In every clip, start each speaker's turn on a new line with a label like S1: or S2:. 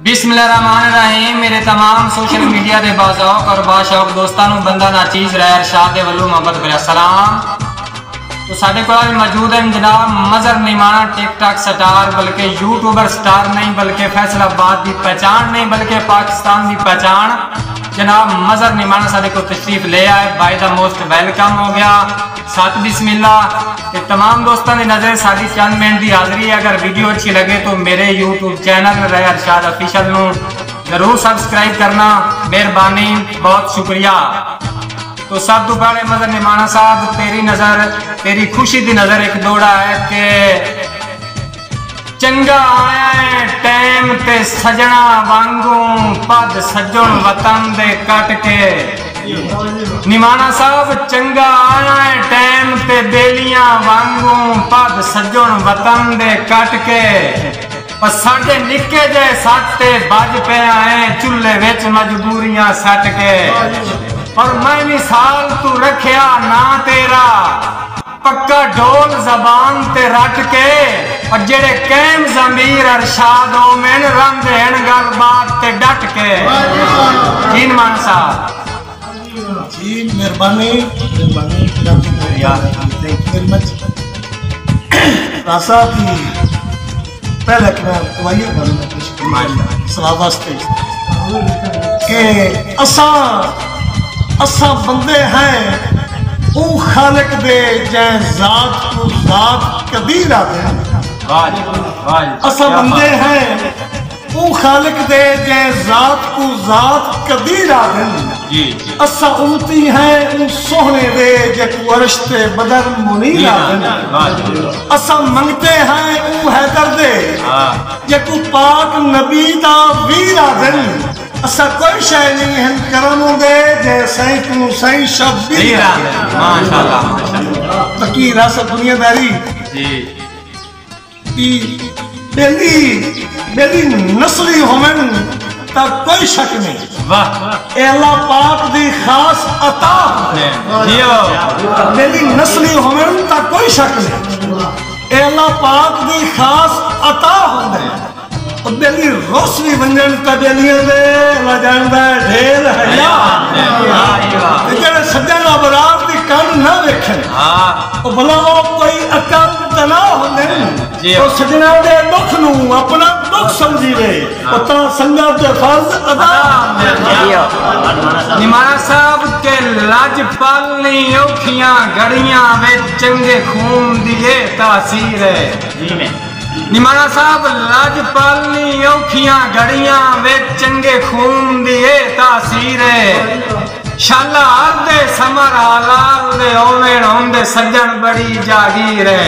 S1: बिस्मिल्लाहिर्रहमानिर्रहीम। मेरे तमाम सोशल मीडिया के बाज़ौक और बाशौक दोस्तों को बंदा नाचीज़ रहा अरशाद वल्लू मोहब्बत भरा सलाम। तो साढ़े को मौजूद है जनाब मज़र निमाना टिकटॉक स्टार, बल्कि यूट्यूबर स्टार नहीं, बल्कि फैसलाबाद की पहचान नहीं, बल्कि पाकिस्तान की पहचान जनाब मज़र निमाना साढ़े को तशरीफ ले आए। बाय द मोस्ट वेलकम हो गया। साथ बिस्मिल्लाह के तमाम दोस्तों की नज़र साड़ी चंद मिनट की हाज़री है। अगर वीडियो अच्छी लगे तो मेरे यूट्यूब चैनल रहे अरशाद ऑफिशियल नू जरूर सब्सक्राइब करना, मेहरबानी, बहुत शुक्रिया। तो सब तो पहले मज़र निमाना साहब तेरी नज़र, तेरी खुशी की नज़र एक दौड़ा है कि चंगा आया है टाइम ते सजना वांगू पद सज्जन वतन दे कट के। निमाना साहब चंगा आया है टाइम ते बेलियां वांगू पद सज्जन वतन दे कट के। और साढ़े निके जे सट बज पे आए चूल्हे विच मजबूरियां सट के। और मैं मिसाल तू रखिया ना तेरा पक्का ढोल जबान ते रट के। और जेड़े कैम जमीर अरशाद हो मैन रंग देन गलबात ते डट के। जी मान साहब
S2: जी मेहरबानी रासा की पहले सलाह वास्ते के असा बंदे हैं वो खालिक दे जै जात को जात कभी ना दे। असा बंदे हैं वो खालिक दे जै जात को जात कभी ना दे। असा उमती हैं उन सोहने दे जै को अर्श ते बदर मुनीरा दे। असा मंगते हैं वो हैदर दे जै को पाक नबी दा वीरा दे। असा कोई शय नहीं है करम दे जै सही तू सही शब्द माशाल्लाह तकी रस दुनियादारी जी बेली नस्ली होवन ता कोई शक नहीं। वाह ए अल्लाह पाक दी खास अता जियो बेली नस्ली होवन ता कोई शक नहीं। ए अल्लाह पाक दी खास अता होंदे और बेली रोशनी वंजन ता बेलियां दे ला जानदा ढेर है जेड़े सज्जन अबरार दी कन ना वेखन ओ भला ओ कोई अकल तना होंदे ओ सजना दे दुख नू अपना दुख समझीवे ओ ता संगत दे फर्ज अदा।
S1: निमाना साहब के लाज पालनी औखियां घड़ियां वे चंगे खून दिए तासीर है। जी में निमाना साहब लाज पालनी औखियां घड़ियां वे चंगे खून दिए तासीर है। शाला दे समर हालाल दे ओवेण होंदे सज्जन बड़ी जागीर है।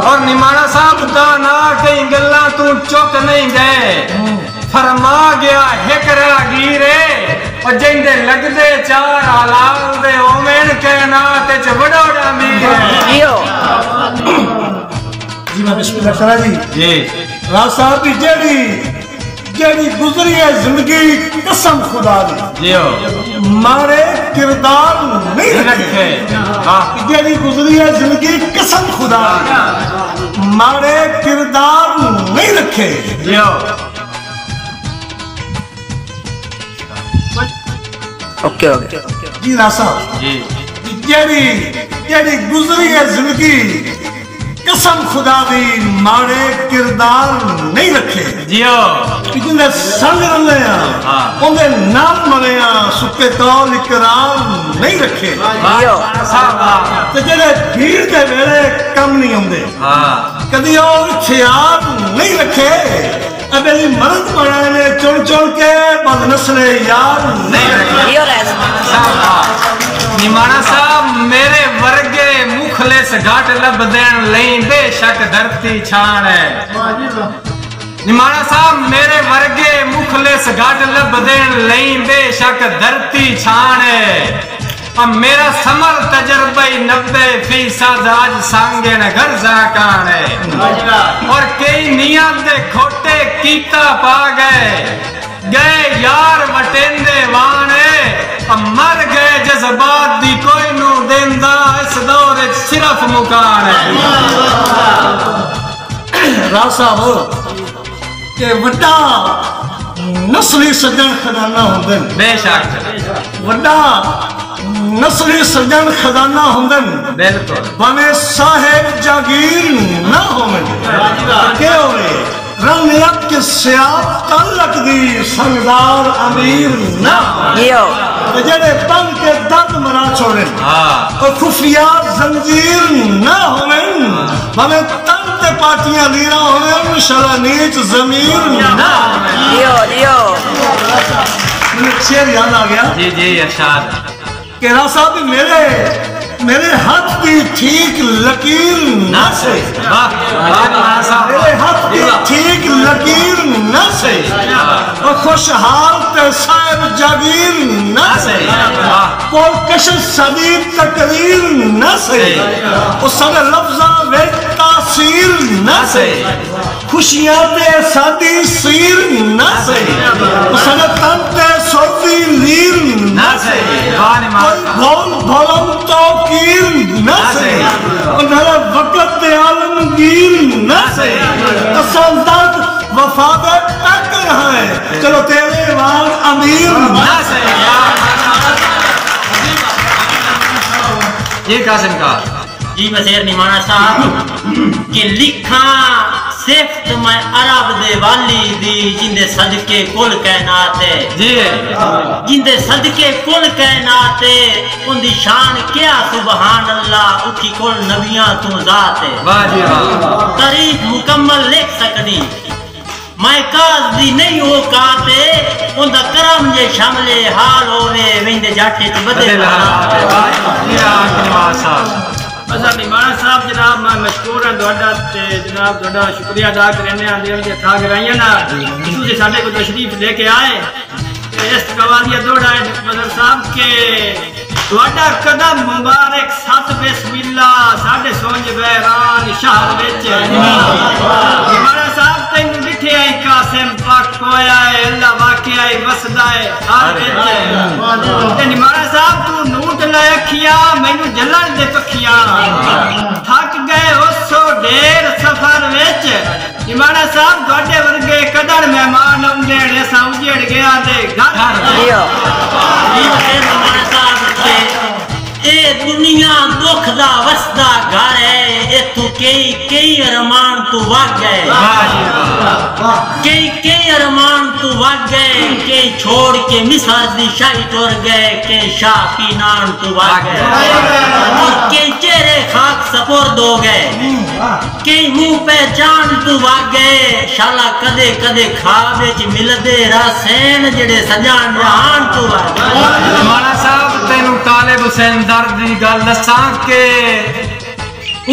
S1: और निमाना साहब दा ना कई गल्ला तू चुक नहीं गए फरमा गया एक रागीर है। और जिंदे लगदे चार हालाल दे ओवेण कहना ते च बड़ोड़ा मीर है।
S2: जी मैं बिस्मिल्लाह करा जी राज साहब की जेड़ी गुजरी है जिंदगी कसम खुदा दी मारे किरदार नहीं रखे। जेड़ी गुजरी है जिंदगी कसम खुदा मारे किरदार नहीं रखे।
S3: ओके
S2: जी राज साहब जेड़ी गुजरी है जिंदगी कसम खुदा दी मारे किरदार नहीं रखे। जिंदे संग रले उनके नाम मरे सुके कौल इकरार नहीं रखे। ते जेड़े भीड़ के वेले कम नहीं आउंदे कदी और ख्याल नहीं रखे। अबेली मर्द बनाए ने चुन चुन के बद नस्ले यार नहीं रखे। निमाना साहब मेरे वर्गे मुखलिस घाट लब देन लई बेशक धरती छान है। निमाना साहब मेरे वर्गे मुखलिस घाट लब देन लई बेशक धरती छान है। अब मेरा समर तजर्बा 90% आज सांगे न घर जाकान है। और कई नियत दे खोटे कीता पा गए यार वटेंदे वाने। अब मर गए जज्बात दी कोई नू देंदा इस दौर सिर्फ मुकान है। राज साहब के वड्डा
S4: नस्ली सज्जन खजाना होंदे
S2: बेशक
S4: वड्डा नस्ली सज्जन खजाना होंदे
S2: बिल्कुल
S4: भावे साहेब जागीर ना होवे के होवे रंगयत के सियाब तलक दी संगदार अमीर ना
S3: यो
S4: जेड़े बन के दर्द मरा छोड़े और खुफिया जंजीर ना होवे भावे तन ते पाटियां लीरा होवे शला नीच जमीर ना
S3: यो
S4: मुझे शेर याद आ गया
S2: जी जी इरशाद
S4: कि रासा भी मेरे हाथ की ठीक लकीर ना से मेरे हाथ की ठीक लकीर ना से और खुशहाल ते साहिब जागीर ना से कोई कशल सदीद तकरीर ना से उस सारे लफ्ज़ा वे तासीर ना से खुशियां ते सादी सीर ना से उस सारे तन ते सोती लीर ना से भोल भोलम तौकीर ना से और मेरा वक़्त ते आलमगीर ना से असल दर्द वफादे तक रहा है चलो तेरे वार अमीर ना से
S2: ये कासिम का
S5: जी वज़ीर निमाना साहब कि लिखा सिफ्त मैं अरब दे वाली दी जिंदे सदके कुल कायनात है
S2: जी
S5: जिंदे सदके कुल कायनात है उनदी शान क्या सुभान अल्लाह उठी कुल नबियां तू जात है
S2: वाह जी वाह
S5: तारीफ मुकम्मल लिख सकनी मैं काज दी नहीं हो काते उनदा करम जे शामले हाल होवे वेंदे जाटे ते बदे
S6: निमाना साहब जनाब मैं मशकूर हाँ जनाब थोड़ा शुक्रिया अदा करने दिल के था गराइया ना तुझे साडे को तशरीफ लेके आए इस कवालिया दौड़ा मदर साहब के थोड़ा कदम मुबारक सत बिस्मिल्लाह साडे सोंज बहरान शहर विच निमाना साहब तेनू लिखे आई कासिम पाक कोया है अल्लाह वाकया है वसदा है हर विच ते निमाना साहब तू नूट ले अखियां मैनू जलन दे पखियां थक गए उस ढेर सफर विच निमाना साहब ਤੁਹਾਡੇ वर्गे कदर मेहमान आउंदे ने असां उजड़ गया दे घर
S5: निमाना साहब ए दुनिया दुख दा वसदा घर है इथू कई अरमान तू वग गए कई अरमान तू वग गए कई छोड़ के मिसाल दी शाही टुर गए कई शाह की नान तू वग गए कई चेहरे खाक सपुर्द हो गए कई मुंह पहचान तू वग गए शाला कदे कदे ख्वाब विच मिलदे रासेन जेड़े सजान जहान तू वग गए
S2: माना साहब तेनू तालिब हुसैन दर्द दी गल दसां के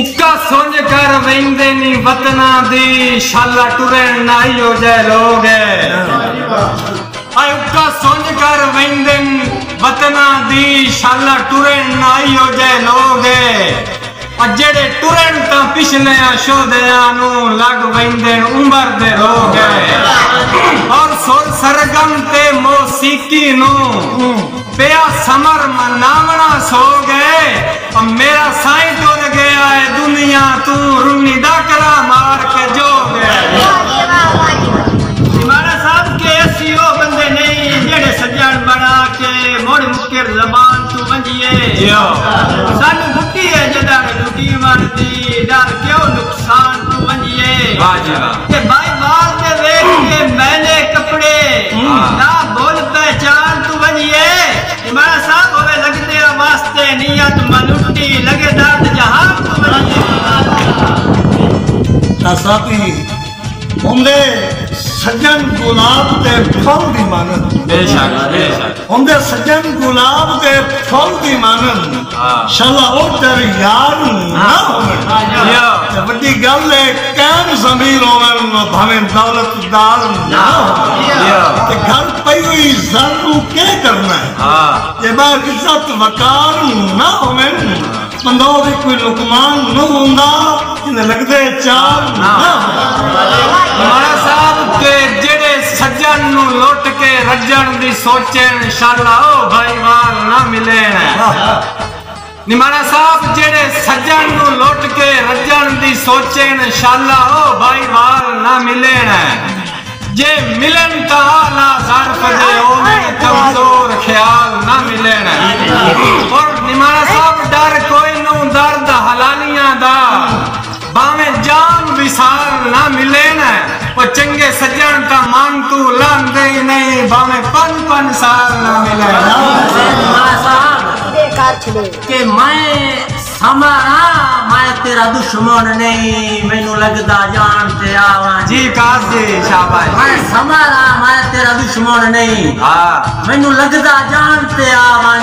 S2: उक्का सोंज कर वेंदे नी वतना दी शाला टुरन नाई हो जाए लोग आय उक्का सोंज कर वेंदे वतना दी शाला टुरन नाई हो जाए लोग और जेड़े टुरन ता पिछले शोदिया नु लग वेंदे उम्र दे लोग और सुर सरगम ते मौसीकी नु पिया समर मनावना सो गए और मेरा साई टुर गया है दुनिया तू रुनी डाकरा मार के जो गए
S6: निमाना साहब के ऐसी ओ बंदे नहीं जेड़े सज्जन बना के मोड़ मुकर जबान तू वंजिए सानू मुट्टी है जदा लुटी मारदी डर क्यों नुकसान तू वंजिए
S2: वाह जी वाह
S6: के भाई बाल दे वेख के मैले कपड़े ना बोल पहचान तू वंजिए निमाना साहब होवे लगदे वास्ते नियत मनुट्टी लगे दर्द जहां तू वंजिए
S4: साथी होंदे सज्जन गुलाब दे फल दी मानन
S2: बेशक
S4: होंदे सज्जन गुलाब दे फल दी मानन शाला ओ तेरे यार ना होवे बड़ी गल है कैम ज़मीर होवन भावे दौलतदार ना हो ते घर पई हुई ज़रू के करना है ये बार इज्जत वकार ना होवे बंदो भी कोई लुकमान न होंदा इन्हें लगदे चार ना
S2: हमारा साहब के जेड़े सज्जन नु लुट के रज्जन दी सोचन शाला ओ भाईवाल ना मिले निमाना साहब जेड़े सज्जन नु लुट के रज्जन दी सोचन शाला ओ भाईवाल ना मिले जे मिलन ता आला ज़र्फ दे ओने कमजोर ख्याल ना मिलन और निमाना साहब डर कोई नू दर्द हलालियां दा बावे जान विसाल ना मिले न वो चंगे सज्जन का मान तू लांदे नहीं बावे 5-5 साल ना मिले
S5: के मैं समारा मैं तेरा दुश्मन नहीं मैनू लगदा जानते आवा
S2: जी काश जी शाबाश
S5: मैं समारा मैं तेरा दुश्मन नहीं
S2: हाँ
S5: मैनू लगदा जानते आवा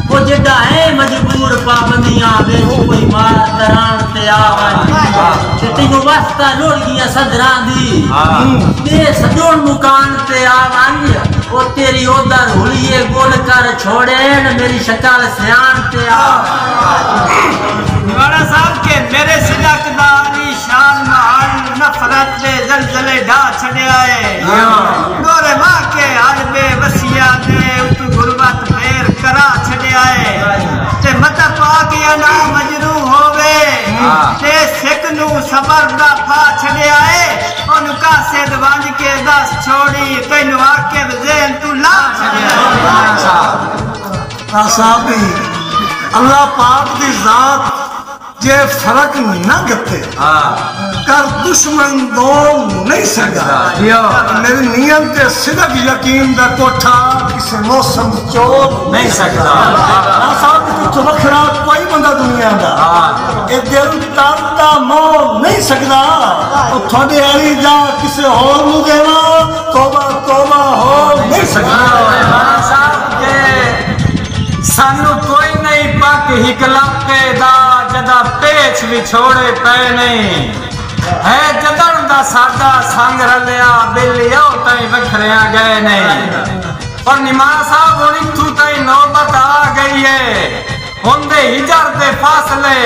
S5: वो जिड्डा है मजबूर पाबंदियां बेच कोई मार तरानते आवा ते तेनू वास्ता लोड़ गया सदरां दी ते सजोन मुकान ते आवा ओ तेरी ओदर हुलिए गोल कर छोड़े मेरी शक्ल सियान ते आवा
S6: निवाड़ा साहब के मेरे सिलकदारी शान महान नफरत दे जलजले ढा छड़िया है गोरे मां के हाल बेबसिया दे उत गुरबत फेर करा छड़िया है ते मत पाक या ना मजरू होवे ते सिक नु सबर दा फा छड़िया है ओन का से दवांज के दस छोड़ी तैनू आके ज़हन तू ला छड़िया
S4: है साहब अल्लाह पाक दी जात जे फर्क न गते कर दुश्मन दो नहीं सकता मेरी नियत ते सिदक यकीन दा कोठा किसी मौसम चोर
S2: नहीं सकता
S4: साहब तो वखरा कोई बंदा दुनिया दा ए दिल तरदा मोह नहीं सकदा ओ थोड़े आली जा किसी और नु देवा तौबा तौबा हो नहीं सकदा
S2: साहब के सानू कोई नहीं पक हिकलाके दा जदा पेच भी छोड़े पे नहीं है जदन दा सादा संग रलिया बेलिया ताई वखरिया गए नहीं और निमाना साहब हुन इथू ताई नौबत आ गई है होंदे हिजर दे फासले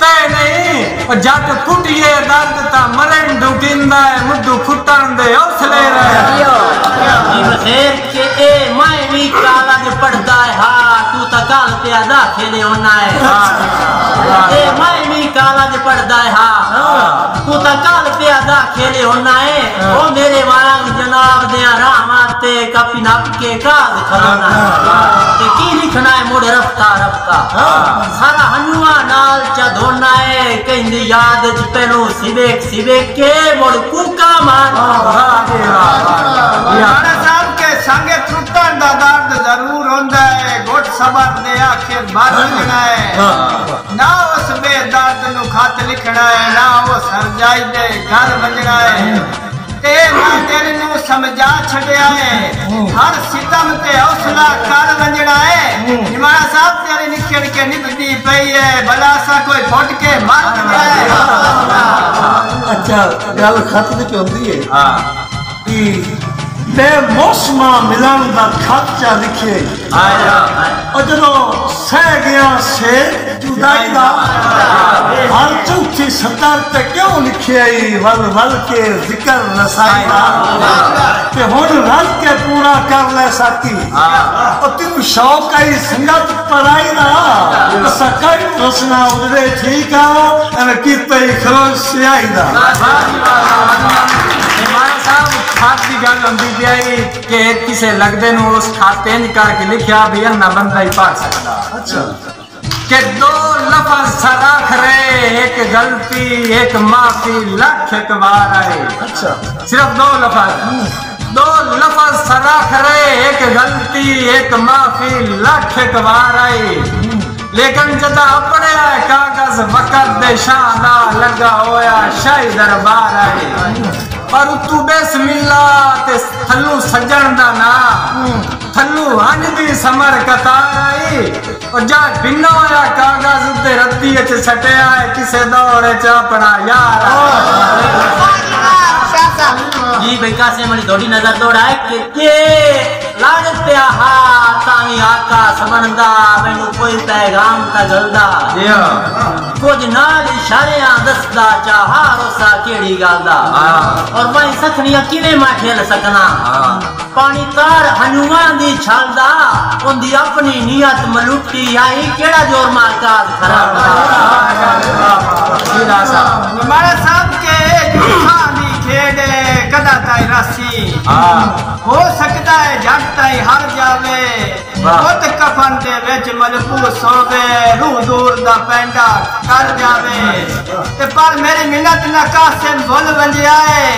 S2: तय नहीं जट फुटिए दर्द ता मरण डुकिंदा है मुद्दू फुटन दे हौसले रहे
S5: बखेर के ए मैं भी कागज पढ़दा है हा तू ता काल पे आदा खेले होना है ए मैं भी कागज पढ़दा है हा तू ता काल पे आदा खेले होना है ओ मेरे वारंग जनाब दे रहमते काफी नाप के काज खलोना ते की लिखना है मोड़ रफ्ता रफ्ता सारा हनुआ नाल चा धोना है कहंदी याद च पेनो सिबेक के मोड़ कूका मार
S6: निवाड़ा साहब के संगे त्रुटन दा दर्द जरूर होंदा है गोट सबर दे आखिर बार लिखना है ना उस बेदर्द नु खत लिखना है ना वो सरजाई दे घर बजना है ते मैं तेरे नु समझा छड़िया है हर सितम ते हौसला कर वंजना है निवाड़ा साहब तेरे निकल के निभदी पई है भला सा कोई फुट के मार जाए
S4: अच्छा गल खत दी होंदी है कि बेमौसमा मिलन दा खत चा लिखे और जदों सह गया से जुदाई दा हर चौथी सतर ते क्यों लिखे आई वल वल के जिक्र रसाई दा ते हुन रल के पूरा कर ले साथी और तेन शौक आई संगत पराई ना सकई रसना उदरे ठीक आ एने कीते खरोज सियाई दा
S2: खात की गल होंदी आई कि किसे लगदे नु उस खाते न करके लिखा भी अन्ना बंदा ही पढ़ सकता
S4: अच्छा
S2: कि 2 लफ्ज सराख रहे एक गलती एक माफी लाख एक बार आए
S4: अच्छा
S2: सिर्फ 2 लफ्ज सराख रहे एक गलती एक माफी लाख एक बार आई लेकिन जदा अपने कागज वक़्त दे शादा लगा होया शाही दरबार आए पर तू बिस्मिल्लाह ते थल्लू सज्जन दा ना थल्लू हंज दी समर कतार आई और जा बिना होया कागज ते रत्ती च सटिया है किसे दौड़े च अपना यार
S5: जी बेका से मनी थोड़ी नजर दौड़ाए के लानत पे हा तावी आका समंदा मैनू कोई पैगाम ता गलदा कुछ नाल इशारे दसदा चाहा रोसा केड़ी गलदा और मैं सखनी किने मा खेल सकना पानी तार हनुआ दी छलदा उंदी अपनी नियत मलुटी आई केड़ा जोर मार काज खराब
S6: हमारा साहब के जुखानी खेड़े कड़ा ताई रासी हो सकता है जट ताई हर जावे खुद कफन दे विच मलबूस होवे रूह दूर दा पैंडा कर जावे ते पर मेरी मिन्नत ना कासिम भुल वंजिया है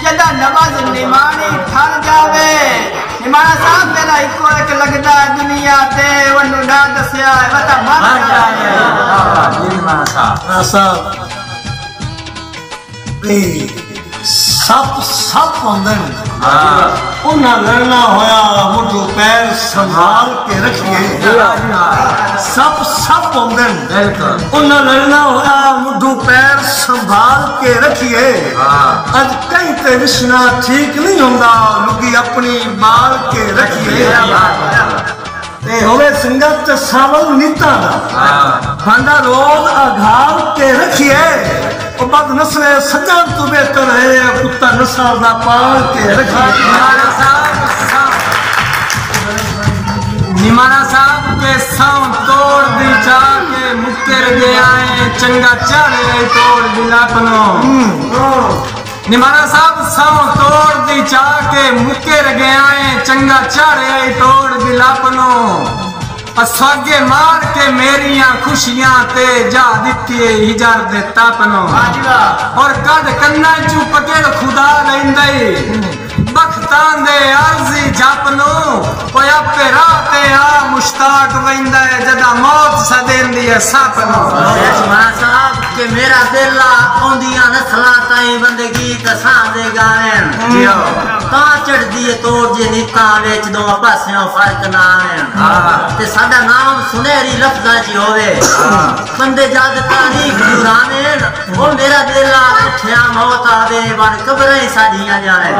S6: जदा नवाज निमानी ठर जावे निमाना साहब मेरा इको एक लगदा है दुनिया ते वनु ना दसिया है वता मर जावे
S2: निमाना साहब
S4: सप होंदे उन्हें लड़ना होया मुझो पैर संभाल के रखिए सप होंदे उन्हें लड़ना होया मुझो पैर संभाल के रखिए अज कहीं ते विछना ठीक नहीं होंदा लुगी अपनी बाल के रखिए होवे संगत सावल नीता भांडा रोज आघाल के रखिए बद नस्ल सजन तू बेहतर है कुत्ता नस्ल दा पाल के रखिए
S2: निमाना साहब के साउं तोड़ दी जाके मुक्कर गया है चंगा चारे तोड़ दिला पनो निमाना साहब साउं तोड़ दी जाके मुक्कर गया है चंगा चारे तोड़ दिला पनो अस्वागे मार के मेरिया खुशियां ते जा दिती हिजर दे तापनो और कद कन्ना चू पकड़ खुदा लेंदे बख्तां दे अर्जी जापनो ओया पे राते आ मुश्ताक वेंदा है जदा मौत सदेंदी है सपनो
S5: मां साहब के मेरा दिल आंदियां नस्ला ताई बंदगी कसा दे गायन ता चढ़दी है तोड़ जे नीता विच दो पासियों फर्क ना आवे ते साडा नाम सुनहरी लफ्जां च होवे बंदे जद तारीख दुराने ओ मेरा दिल उठिया मौत आवे बन कब्रें साडियां जाए